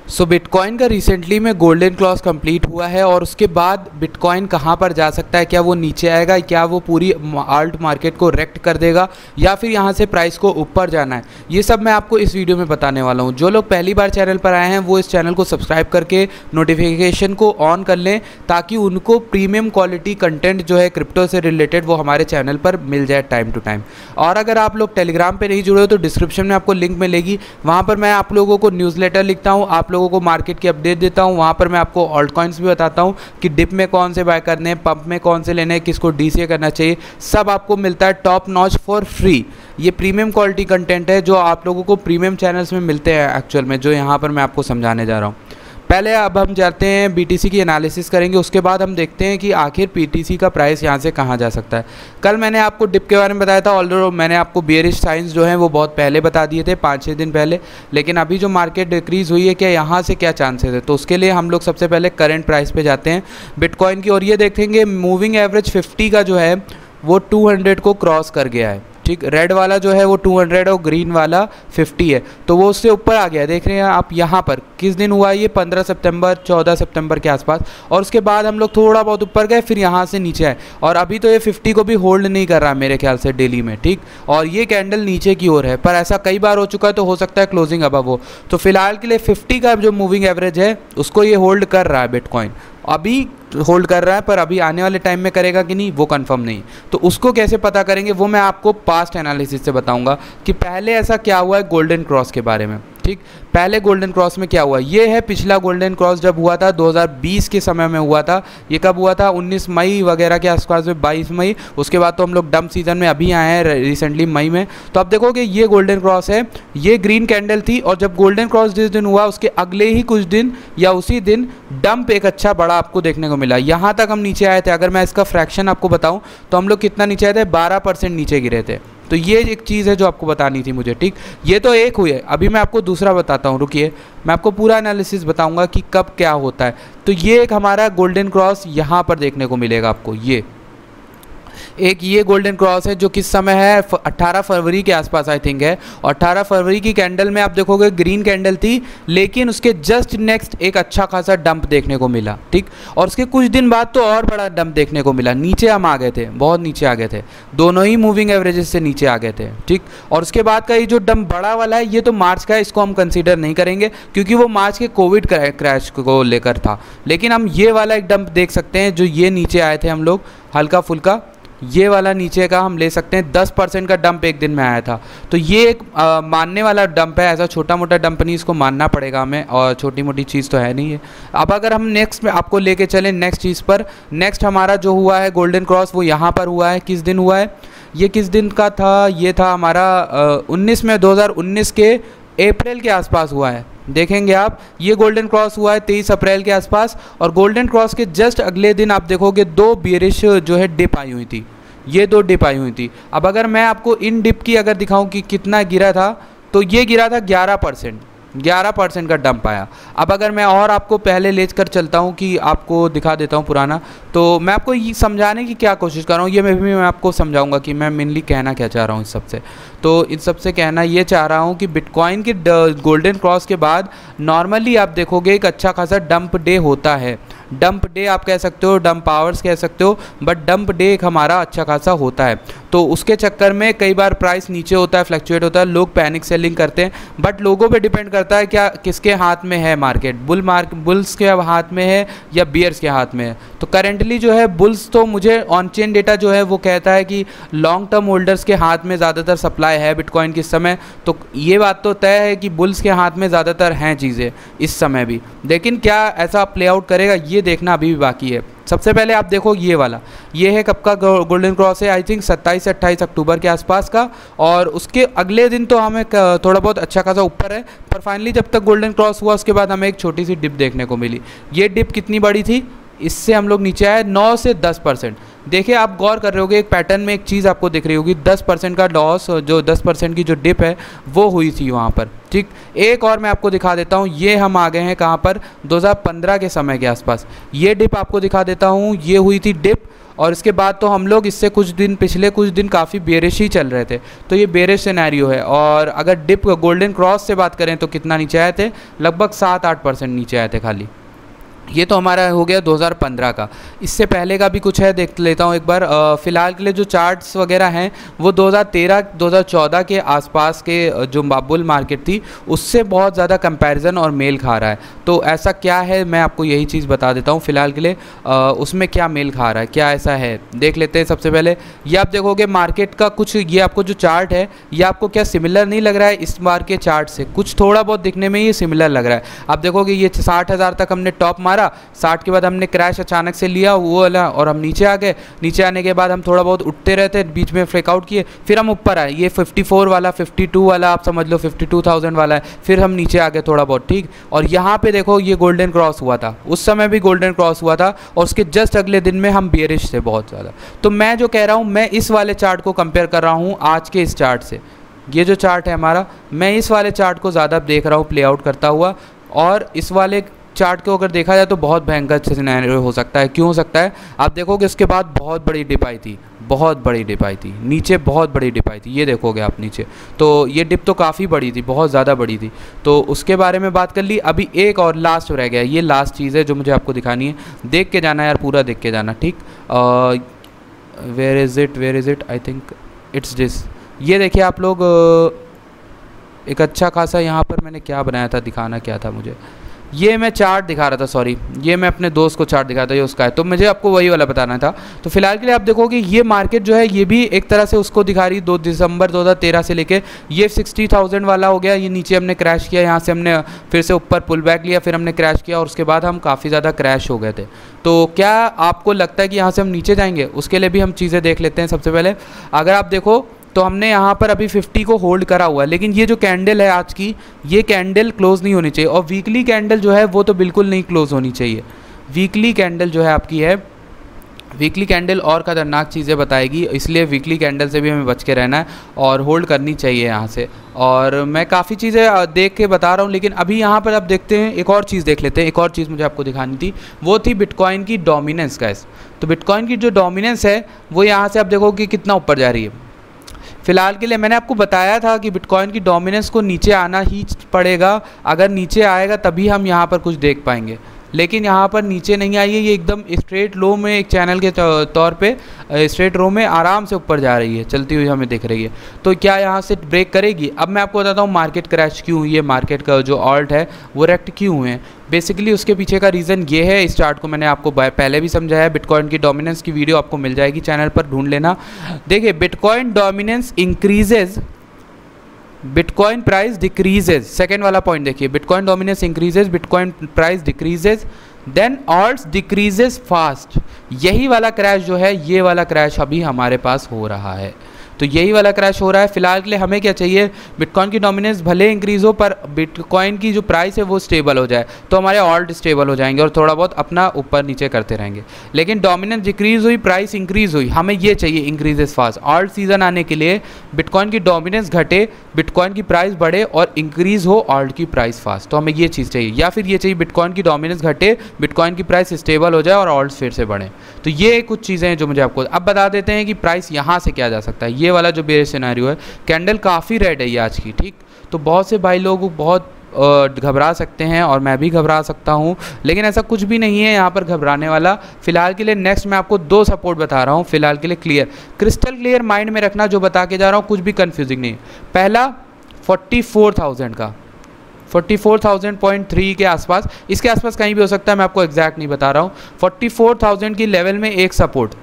सो bitcoin का recently में golden cross complete हुआ है और उसके बाद बिटकॉइन कहाँ पर जा सकता है, क्या वो नीचे आएगा, क्या वो पूरी आल्ट मार्केट को रेक्ट कर देगा या फिर यहाँ से प्राइस को ऊपर जाना है, ये सब मैं आपको इस वीडियो में बताने वाला हूँ। जो लोग पहली बार चैनल पर आए हैं वो इस चैनल को सब्सक्राइब करके नोटिफिकेशन को ऑन कर लें ताकि उनको प्रीमियम क्वालिटी कंटेंट जो है क्रिप्टो से रिलेटेड वो हमारे चैनल पर मिल जाए टाइम टू टाइम। और अगर आप लोग टेलीग्राम पर नहीं जुड़े हो तो डिस्क्रिप्शन में आपको लिंक मिलेगी, वहाँ पर मैं आप लोगों को न्यूज़लेटर लिखता हूँ, आप लोगों को मार्केट की अपडेट देता हूँ। वहाँ पर मैं आपको ऑल्ट कॉइन्स भी बताता हूँ कि डिप में कौन से बाय करने हैं, पंप में कौन से लेने हैं, किसको डीसीए करना चाहिए, सब आपको मिलता है टॉप नॉच फॉर फ्री। ये प्रीमियम क्वालिटी कंटेंट है जो आप लोगों को प्रीमियम चैनल्स में मिलते हैं एक्चुअल में, जो यहाँ पर मैं आपको समझाने जा रहा हूँ। पहले अब हम जाते हैं बीटीसी की एनालिसिस करेंगे, उसके बाद हम देखते हैं कि आखिर पीटीसी का प्राइस यहाँ से कहाँ जा सकता है। कल मैंने आपको डिप के बारे में बताया था, ऑल्दो मैंने आपको बियरिश साइंस जो हैं वो बहुत पहले बता दिए थे, 5-6 दिन पहले, लेकिन अभी जो मार्केट डिक्रीज़ हुई है क्या यहाँ से क्या चांसेस है, तो उसके लिए हम लोग सबसे पहले करंट प्राइस पे जाते हैं बिटकॉइन की और ये देखेंगे मूविंग एवरेज 50 का जो है वो 200 को क्रॉस कर गया है। ठीक, रेड वाला जो है वो 200 और ग्रीन वाला 50 है, तो वो उससे ऊपर आ गया है। देख रहे हैं आप यहाँ पर किस दिन हुआ ये 15 सितंबर 14 सितंबर के आसपास, और उसके बाद हम लोग थोड़ा बहुत ऊपर गए, फिर यहाँ से नीचे आए और अभी तो ये 50 को भी होल्ड नहीं कर रहा मेरे ख्याल से डेली में। ठीक, और ये कैंडल नीचे की ओर है, पर ऐसा कई बार हो चुका है तो हो सकता है क्लोजिंग अबव हो। तो फिलहाल के लिए 50 का जो मूविंग एवरेज है उसको ये होल्ड कर रहा है बिटकॉइन, अभी होल्ड कर रहा है, पर अभी आने वाले टाइम में करेगा कि नहीं वो कंफर्म नहीं। तो उसको कैसे पता करेंगे वो मैं आपको पास्ट एनालिसिस से बताऊंगा कि पहले ऐसा क्या हुआ है गोल्डन क्रॉस के बारे में। ठीक, पहले गोल्डन क्रॉस में क्या हुआ, ये है पिछला गोल्डन क्रॉस जब हुआ था 2020 के समय में हुआ था। ये कब हुआ था 19 मई वगैरह के आसपास में, 22 मई। उसके बाद तो हम लोग डंप सीजन में अभी आए हैं रिसेंटली मई में। तो आप देखोगे ये गोल्डन क्रॉस है, ये ग्रीन कैंडल थी और जब गोल्डन क्रॉस जिस दिन हुआ उसके अगले ही कुछ दिन या उसी दिन डंप एक अच्छा बड़ा आपको देखने को मिला। यहाँ तक हम नीचे आए थे, अगर मैं इसका फ्रैक्शन आपको बताऊँ तो हम लोग कितना नीचे आए थे, 12% नीचे गिरे थे। तो ये एक चीज़ है जो आपको बतानी थी मुझे। ठीक, ये तो एक हुई है, अभी मैं आपको दूसरा बताता हूँ, रुकिए मैं आपको पूरा एनालिसिस बताऊंगा कि कब क्या होता है। तो ये एक हमारा गोल्डन क्रॉस यहाँ पर देखने को मिलेगा आपको, ये एक ये गोल्डन क्रॉस है जो किस समय है 18 फरवरी के आसपास आई थिंक है, और 18 फरवरी की कैंडल में आप देखोगे ग्रीन कैंडल थी, लेकिन उसके जस्ट नेक्स्ट एक अच्छा खासा डंप देखने को मिला। ठीक, और उसके कुछ दिन बाद तो और बड़ा डंप देखने को मिला, नीचे हम आ गए थे, बहुत नीचे आ गए थे, दोनों ही मूविंग एवरेजेस से नीचे आ गए थे। ठीक, और उसके बाद का ये जो डंप बड़ा वाला है ये तो मार्च का है, इसको हम कंसीडर नहीं करेंगे क्योंकि वो मार्च के कोविड क्रैश को लेकर था। लेकिन हम ये वाला एक डंप देख सकते हैं जो ये नीचे आए थे हम लोग हल्का फुल्का, ये वाला नीचे का हम ले सकते हैं, 10% का डंप एक दिन में आया था। तो ये एक मानने वाला डंप है, ऐसा छोटा मोटा डंप नहीं, इसको मानना पड़ेगा हमें, और छोटी मोटी चीज़ तो है नहीं है। अब अगर हम नेक्स्ट में आपको लेके चलें नेक्स्ट चीज़ पर, नेक्स्ट हमारा जो हुआ है गोल्डन क्रॉस वो यहाँ पर हुआ है। किस दिन हुआ है ये, किस दिन का था, ये था हमारा 19 में 2019 के अप्रैल के आसपास हुआ है। देखेंगे आप ये गोल्डन क्रॉस हुआ है 23 अप्रैल के आसपास, और गोल्डन क्रॉस के जस्ट अगले दिन आप देखोगे दो बियरिश जो है डिप आई हुई थी, ये दो डिप आई हुई थी। अब अगर मैं आपको इन डिप की अगर दिखाऊं कि कितना गिरा था, तो ये गिरा था 11% का डंप आया। अब अगर मैं और आपको पहले ले कर चलता हूँ कि आपको दिखा देता हूँ पुराना, तो मैं आपको ये समझाने की क्या कोशिश कर रहा हूँ, ये मैं आपको समझाऊंगा कि मैं मेनली कहना क्या चाह रहा हूँ इस सबसे। तो इन सबसे कहना ये चाह रहा हूँ कि बिटकॉइन के गोल्डन क्रॉस के बाद नॉर्मली आप देखोगे एक अच्छा खासा डंप डे होता है। डंप डे आप कह सकते हो, डंप आवर्स कह सकते हो, बट डंप डे एक हमारा अच्छा खासा होता है। तो उसके चक्कर में कई बार प्राइस नीचे होता है, फ्लक्चुएट होता है, लोग पैनिक सेलिंग करते हैं, बट लोगों पे डिपेंड करता है क्या किसके हाथ में है मार्केट, बुल्स के हाथ में है या बियर्स के हाथ में है। तो करेंटली जो है बुल्स, तो मुझे ऑन चेन डेटा जो है वो कहता है कि लॉन्ग टर्म होल्डर्स के हाथ में ज़्यादातर सप्लाई है बिटकॉइन के समय। तो ये बात तो तय है कि बुल्स के हाथ में ज़्यादातर हैं चीज़ें इस समय भी, लेकिन क्या ऐसा प्ले आउट करेगा ये देखना अभी भी बाकी है। सबसे पहले आप देखो ये वाला, ये है कब का गोल्डन क्रॉस है, आई थिंक 27-28 अक्टूबर के आसपास का, और उसके अगले दिन तो हमें थोड़ा बहुत अच्छा खासा ऊपर है, पर फाइनली जब तक गोल्डन क्रॉस हुआ उसके बाद हमें एक छोटी सी डिप देखने को मिली। ये डिप कितनी बड़ी थी, इससे हम लोग नीचे आए 9 से 10%। देखिए आप गौर कर रहे होगे एक पैटर्न में एक चीज़ आपको दिख रही होगी, 10% का लॉस, जो 10% की जो डिप है वो हुई थी वहाँ पर। ठीक, एक और मैं आपको दिखा देता हूँ, ये हम आ गए हैं कहाँ पर 2015 के समय के आसपास, ये डिप आपको दिखा देता हूँ, ये हुई थी डिप और इसके बाद तो हम लोग इससे पिछले कुछ दिन काफ़ी बेरिश ही चल रहे थे, तो ये बेरिश सिनेरियो है। और अगर डिप गोल्डन क्रॉस से बात करें तो कितना नीचे आए थे, लगभग 7-8% नीचे आए थे खाली। ये तो हमारा हो गया 2015 का। इससे पहले का भी कुछ है, देख लेता हूँ एक बार। फ़िलहाल के लिए जो चार्ट्स वगैरह हैं वो 2013-2014 के आसपास के जो बुल मार्केट थी उससे बहुत ज़्यादा कंपैरिजन और मेल खा रहा है। तो ऐसा क्या है, मैं आपको यही चीज़ बता देता हूँ फ़िलहाल के लिए उसमें क्या मेल खा रहा है, क्या ऐसा है, देख लेते हैं। सबसे पहले ये आप देखोगे मार्केट का कुछ, ये आपको जो चार्ट है ये आपको क्या सिमिलर नहीं लग रहा है इस बार के चार्ट से? कुछ थोड़ा बहुत दिखने में ये सिमिलर लग रहा है। आप देखोगे ये 60,000 तक हमने टॉप मारा, 60 के बाद हमने क्रैश अचानक से लिया वो वाला और हम नीचे आ गए। नीचे आने के बाद हम थोड़ा बहुत उठते रहते, बीच में फ्रेकआउट किए, फिर हम ऊपर आए। ये 54 वाला, 52 वाला, आप समझ लो 52,000 वाला है, फिर हम नीचे आ गए थोड़ा बहुत, ठीक। और यहाँ पे देखो ये गोल्डन क्रॉस हुआ था, उस समय भी गोल्डन क्रॉस हुआ था और उसके जस्ट अगले दिन में हम बेरिश थे बहुत ज़्यादा। तो मैं जो कह रहा हूँ, मैं इस वाले चार्ट को कंपेयर कर रहा हूँ आज के इस चार्ट से। ये जो चार्ट है हमारा, मैं इस वाले चार्ट को ज़्यादा देख रहा हूँ प्ले आउट करता हुआ, और इस वाले चार्ट को अगर देखा जाए तो बहुत भयंकर सिनेरियो हो सकता है। क्यों हो सकता है? आप देखोगे उसके बाद बहुत बड़ी डिप आई थी, बहुत बड़ी डिप आई थी नीचे, बहुत बड़ी डिप आई थी। ये देखोगे आप नीचे, तो ये डिप तो काफ़ी बड़ी थी, बहुत ज़्यादा बड़ी थी। तो उसके बारे में बात कर ली। अभी एक और लास्ट रह गया, ये लास्ट चीज़ है जो मुझे आपको दिखानी है। देख के जाना यार, पूरा देख के जाना, ठीक। Where is it, I think it's this. ये देखिए आप लोग, एक अच्छा खासा यहाँ पर मैंने क्या बनाया था, दिखाना क्या था मुझे, ये मैं चार्ट दिखा रहा था, सॉरी, ये मैं अपने दोस्त को चार्ट दिखा रहा था, ये उसका है, तो मुझे आपको वही वाला बताना था। तो फिलहाल के लिए आप देखोगे ये मार्केट जो है ये भी एक तरह से उसको दिखा रही, 2 दिसंबर 2013 से लेके ये 60,000 वाला हो गया। ये नीचे हमने क्रैश किया, यहाँ से हमने फिर से ऊपर पुल बैक लिया, फिर हमने क्रैश किया और उसके बाद हम काफ़ी ज़्यादा क्रैश हो गए थे। तो क्या आपको लगता है कि यहाँ से हम नीचे जाएंगे? उसके लिए भी हम चीज़ें देख लेते हैं। सबसे पहले अगर आप देखो तो हमने यहाँ पर अभी 50 को होल्ड करा हुआ है, लेकिन ये जो कैंडल है आज की, ये कैंडल क्लोज नहीं होनी चाहिए। और वीकली कैंडल जो है वो तो बिल्कुल नहीं क्लोज होनी चाहिए। वीकली कैंडल जो है आपकी है, वीकली कैंडल और ख़तरनाक चीज़ें बताएगी, इसलिए वीकली कैंडल से भी हमें बच के रहना है और होल्ड करनी चाहिए यहाँ से। और मैं काफ़ी चीज़ें देख के बता रहा हूँ, लेकिन अभी यहाँ पर आप देखते हैं, एक और चीज़ देख लेते हैं। एक और चीज़ मुझे आपको दिखानी थी, वो थी बिटकॉइन की डोमिनेंस गाइस। तो बिटकॉइन की जो डोमिनेंस है वो यहाँ से आप देखोगे कितना ऊपर जा रही है। फिलहाल के लिए मैंने आपको बताया था कि बिटकॉइन की डोमिनेंस को नीचे आना ही पड़ेगा, अगर नीचे आएगा तभी हम यहाँ पर कुछ देख पाएंगे, लेकिन यहाँ पर नीचे नहीं आई है। ये एकदम स्ट्रेट लो में एक चैनल के तौर पे स्ट्रेट रो में आराम से ऊपर जा रही है, चलती हुई हमें दिख रही है। तो क्या यहाँ से ब्रेक करेगी? अब मैं आपको बताता हूँ मार्केट क्रैश क्यों हुई है, मार्केट का जो ऑल्ट है वो रेक्ट क्यों हुए हैं। बेसिकली उसके पीछे का रीज़न ये है, इस चार्ट को मैंने आपको पहले भी समझाया है। बिटकॉइन की डोमिनेंस की वीडियो आपको मिल जाएगी चैनल पर, ढूंढ लेना। देखिए, bitcoin dominance increases, bitcoin price decreases. Second वाला पॉइंट देखिए, bitcoin dominance increases, bitcoin price decreases, then alts decreases fast. यही वाला क्रैश जो है, ये वाला क्रैश अभी हमारे पास हो रहा है। तो यही वाला क्रैश हो रहा है। फिलहाल के लिए हमें क्या चाहिए, बिटकॉइन की डोमिनेंस भले इंक्रीज हो पर बिटकॉइन की जो प्राइस है वो स्टेबल हो जाए, तो हमारे ऑल्ट स्टेबल हो जाएंगे और थोड़ा बहुत अपना ऊपर नीचे करते रहेंगे। लेकिन डोमिनेंस डिक्रीज हुई, प्राइस इंक्रीज हुई, हमें ये चाहिए इंक्रीजेस फास्ट। ऑल्ट सीजन आने के लिए बिटकॉइन की डोमिनेंस घटे, बिटकॉइन की प्राइस बढ़े और इंक्रीज हो ऑल्ट की प्राइस फास्ट। तो हमें ये चीज़ चाहिए, या फिर ये चाहिए बिटकॉइन की डोमिनेंस घटे, बिटकॉइन की प्राइस स्टेबल हो जाए और ऑल्ट फिर से बढ़े। तो ये कुछ चीज़ें हैं जो मुझे आपको अब बता देते हैं कि प्राइस यहाँ से क्या जा सकता है। ये वाला जो बेरिश सिनेरियो है, कैंडल काफ़ी रेड है ये आज की, ठीक। तो बहुत से भाई लोग बहुत घबरा सकते हैं और मैं भी घबरा सकता हूं, लेकिन ऐसा कुछ भी नहीं है यहाँ पर घबराने वाला। फिलहाल के लिए नेक्स्ट मैं आपको 2 सपोर्ट बता रहा हूँ, फिलहाल के लिए क्लियर, क्रिस्टल क्लियर माइंड में रखना जो बता के जा रहा हूँ, कुछ भी कंफ्यूजिंग नहीं। पहला 44,000 का, 44,000.3 के आसपास, इसके आसपास कहीं भी हो सकता है, मैं आपको एग्जैक्ट नहीं बता रहा हूँ। 44,000 की लेवल में एक सपोर्ट,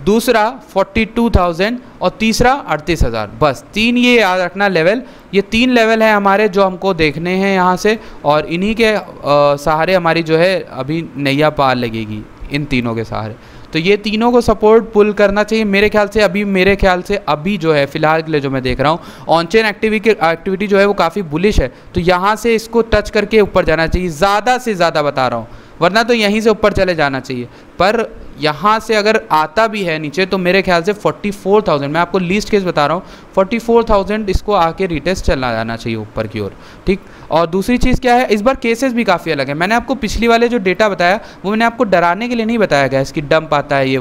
दूसरा 42,000 और तीसरा 38,000। बस 3 ये याद रखना लेवल, ये 3 लेवल है हमारे जो हमको देखने हैं यहाँ से, और इन्हीं के सहारे हमारी जो है अभी नैया पार लगेगी, इन तीनों के सहारे। तो ये तीनों को सपोर्ट पुल करना चाहिए मेरे ख्याल से। अभी जो है फिलहाल के लिए जो मैं देख रहा हूँ, ऑन चेन एक्टिविटी जो है वो काफ़ी बुलिश है, तो यहाँ से इसको टच करके ऊपर जाना चाहिए, ज़्यादा से ज़्यादा बता रहा हूँ, वरना तो यहीं से ऊपर चले जाना चाहिए। पर यहाँ से अगर आता भी है नीचे तो मेरे ख्याल से 44,000, मैं आपको लीस्ट केस बता रहा हूँ, 44,000 इसको आके रिटेस्ट चलना जाना चाहिए ऊपर की ओर, ठीक। और दूसरी चीज़ क्या है, इस बार केसेस भी काफ़ी अलग है। मैंने आपको पिछली वाले जो डेटा बताया वो मैंने आपको डराने के लिए नहीं बताया गया, इसकी डंप आता है ये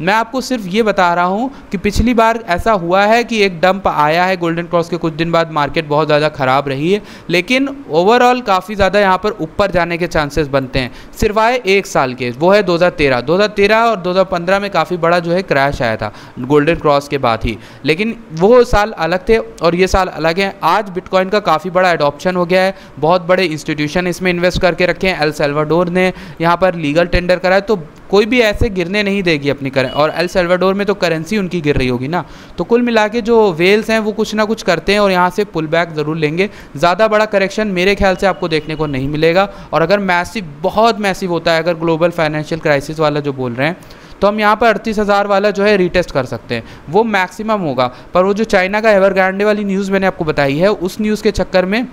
मैं आपको सिर्फ ये बता रहा हूँ कि पिछली बार ऐसा हुआ है कि एक डंप आया है गोल्डन क्रॉस के कुछ दिन बाद, मार्केट बहुत ज़्यादा ख़राब रही है, लेकिन ओवरऑल काफ़ी ज़्यादा यहाँ पर ऊपर जाने के चांसेस बनते हैं सिवाय एक साल के, वो है 2013 और 2015 में काफ़ी बड़ा जो है क्रैश आया था गोल्डन क्रॉस के बाद ही, लेकिन वो साल अलग थे और ये साल अलग है। आज बिटकॉइन का काफ़ी बड़ा एडॉप्शन हो गया है, बहुत बड़े इंस्टीट्यूशन इसमें इन्वेस्ट करके रखे हैं, एल सल्वाडोर ने यहाँ पर लीगल टेंडर करा है, तो कोई भी ऐसे गिरने नहीं देगी अपनी करेंसी, और एल सल्वाडोर में तो करेंसी उनकी गिर रही होगी ना। तो कुल मिला के जो वेल्स हैं वो कुछ ना कुछ करते हैं और यहाँ से पुल बैक ज़रूर लेंगे। ज़्यादा बड़ा करेक्शन मेरे ख्याल से आपको देखने को नहीं मिलेगा, और अगर मैसिव, बहुत मैसिव होता है, अगर ग्लोबल फाइनेंशियल क्राइसिस वाला जो बोल रहे हैं, तो हम यहाँ पर 38,000 वाला जो है रीटेस्ट कर सकते हैं, वो मैक्सिमम होगा। पर वो जो चाइना का एवरग्रांडे वाली न्यूज़ मैंने आपको बताई है, उस न्यूज़ के चक्कर में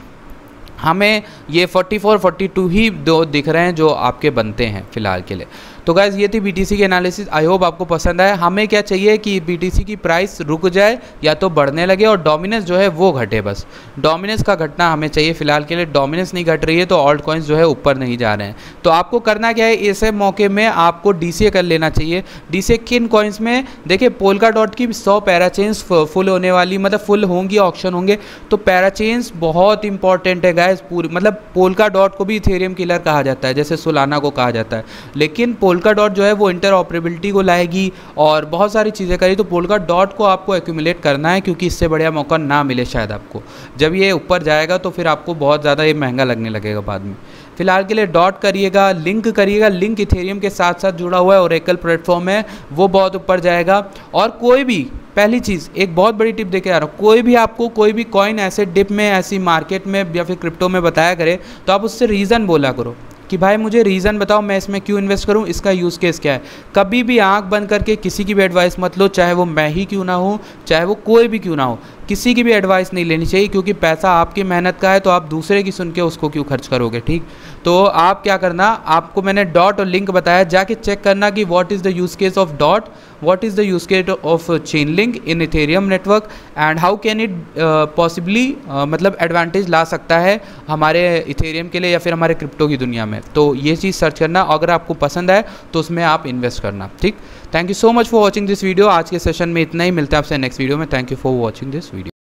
हमें ये 44-42 ही दो दिख रहे हैं जो आपके बनते हैं फ़िलहाल के लिए। तो गाइज़ ये थी BTC की एनालिसिस, आई होप आपको पसंद आया। हमें क्या चाहिए कि BTC की प्राइस रुक जाए या तो बढ़ने लगे और डोमिनेंस जो है वो घटे, बस डोमिनेंस का घटना हमें चाहिए फ़िलहाल के लिए। डोमिनेंस नहीं घट रही है तो ऑल्ट कॉइन्स जो है ऊपर नहीं जा रहे हैं। तो आपको करना क्या है, ऐसे मौके में आपको DCA कर लेना चाहिए। DCA किन कॉइन्स में, देखिए पोल्का डॉट की 100 पैराचेन्स फुल होने वाली, मतलब फुल होंगी, ऑक्शन होंगे, तो पैराचेन्स बहुत इंपॉर्टेंट है गाइज पूरी, मतलब पोल्का डॉट को भी इथेरियम किलर कहा जाता है, जैसे सोलाना को कहा जाता है, लेकिन पोल्का डॉट जो है वो इंटरऑपरेबिलिटी को लाएगी और बहुत सारी चीज़ें करी। तो पोल्का डॉट को आपको एक्यूमुलेट करना है, क्योंकि इससे बढ़िया मौका ना मिले शायद आपको। जब ये ऊपर जाएगा तो फिर आपको बहुत ज़्यादा ये महंगा लगने लगेगा बाद में। फिलहाल के लिए डॉट करिएगा, लिंक करिएगा, लिंक इथेरियम के साथ साथ जुड़ा हुआ है, ओरेकल प्लेटफॉर्म है, वो बहुत ऊपर जाएगा। और कोई भी, पहली चीज़ एक बहुत बड़ी टिप देके आ रहा हूँ, कोई भी आपको कोई भी कॉइन ऐसे डिप में, ऐसी मार्केट में या फिर क्रिप्टो में बताया करे, तो आप उससे रीज़न बोला करो कि भाई मुझे रीज़न बताओ मैं इसमें क्यों इन्वेस्ट करूं, इसका यूज़ केस क्या है। कभी भी आंख बंद करके किसी की भी एडवाइस मत लो, चाहे वो मैं ही क्यों ना हो, चाहे वो कोई भी क्यों ना हो, किसी की भी एडवाइस नहीं लेनी चाहिए, क्योंकि पैसा आपकी मेहनत का है, तो आप दूसरे की सुन के उसको क्यों खर्च करोगे, ठीक। तो आप क्या करना, आपको मैंने डॉट और लिंक बताया, जाके चेक करना कि what is the use case of dot, what is the use case of chain link in Ethereum network, and how can it possibly मतलब एडवांटेज ला सकता है हमारे इथेरियम के लिए या फिर हमारे क्रिप्टो की दुनिया में। तो ये चीज़ सर्च करना, अगर आपको पसंद आए तो उसमें आप इन्वेस्ट करना, ठीक। Thank you so much for watching this video. आज के सेशन में इतना ही, मिलता है आपसे नेक्स्ट वीडियो में। Thank you for watching this video.